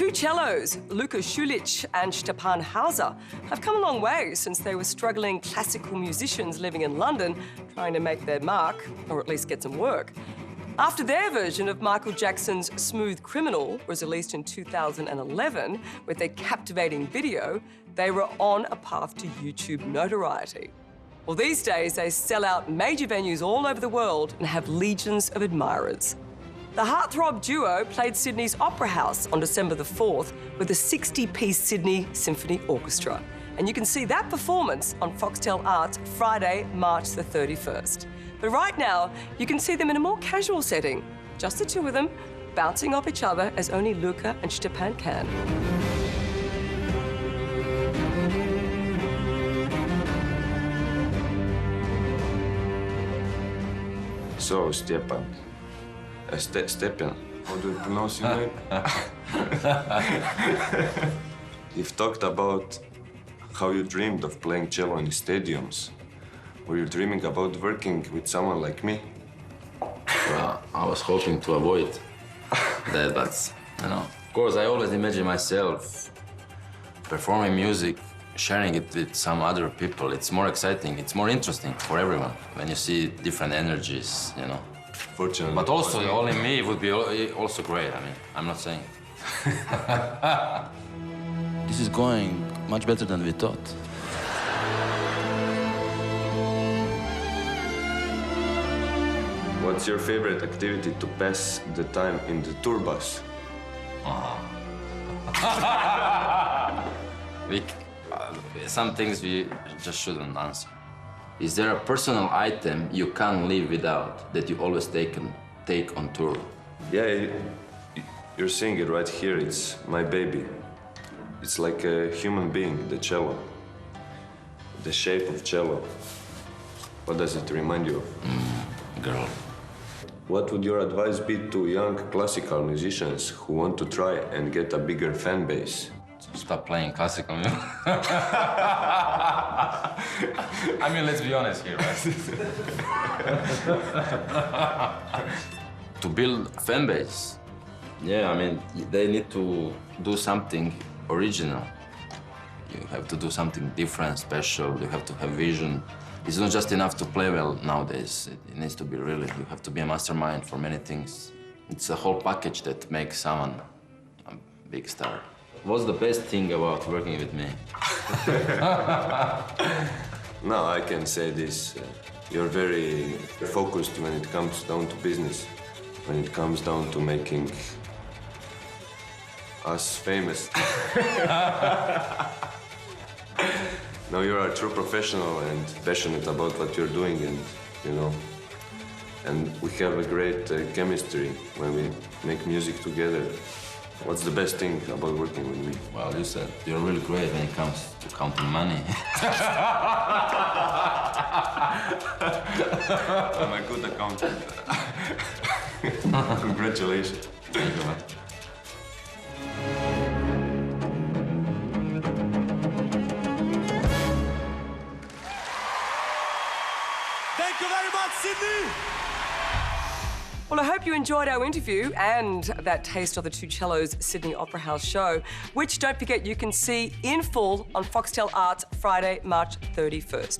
Two cellos, Luka Schulich and Stepan Hauser, have come a long way since they were struggling classical musicians living in London, trying to make their mark, or at least get some work. After their version of Michael Jackson's Smooth Criminal was released in 2011 with their captivating video, they were on a path to YouTube notoriety. Well, these days, they sell out major venues all over the world and have legions of admirers. The heartthrob duo played Sydney's Opera House on December the 4th with a 60-piece Sydney Symphony Orchestra. And you can see that performance on Foxtel Arts Friday, March the 31st. But right now, you can see them in a more casual setting. Just the two of them, bouncing off each other as only Luka and Stepan can. So, Stepan. Stepan, how do you pronounce your name? You've talked about how you dreamed of playing cello in stadiums. Were you dreaming about working with someone like me? Well, I was hoping to avoid that, but, you know. Of course, I always imagine myself performing music, sharing it with some other people. It's more exciting, it's more interesting for everyone when you see different energies, you know. Fortunately. But also, only me would be also great. I mean, I'm not saying. This is going much better than we thought. What's your favorite activity to pass the time in the tour bus? Some things we just shouldn't answer. Is there a personal item you can't live without that you always take on tour? Yeah, you're seeing it right here. It's my baby. It's like a human being, the cello. The shape of cello. What does it remind you of? Girl. What would your advice be to young classical musicians who want to try and get a bigger fan base? Stop playing classical music. I mean, let's be honest here, right? To build a fan base, yeah, I mean, they need to do something original. You have to do something different, special. You have to have vision. It's not just enough to play well nowadays. It needs to be really, you have to be a mastermind for many things. It's a whole package that makes someone a big star. What's the best thing about working with me? No, I can say this. You're very focused when it comes down to business, when it comes down to making us famous. No, you're a true professional and passionate about what you're doing, and you know, and we have a great chemistry when we make music together. What's the best thing about working with me? Well, you said you're really great when it comes to counting money. I'm a good accountant. Congratulations. Thank you, man. Thank you very much, Sydney! Well, I hope you enjoyed our interview and that taste of the Two Cellos Sydney Opera House show, which, don't forget, you can see in full on Foxtel Arts Friday, March 31st.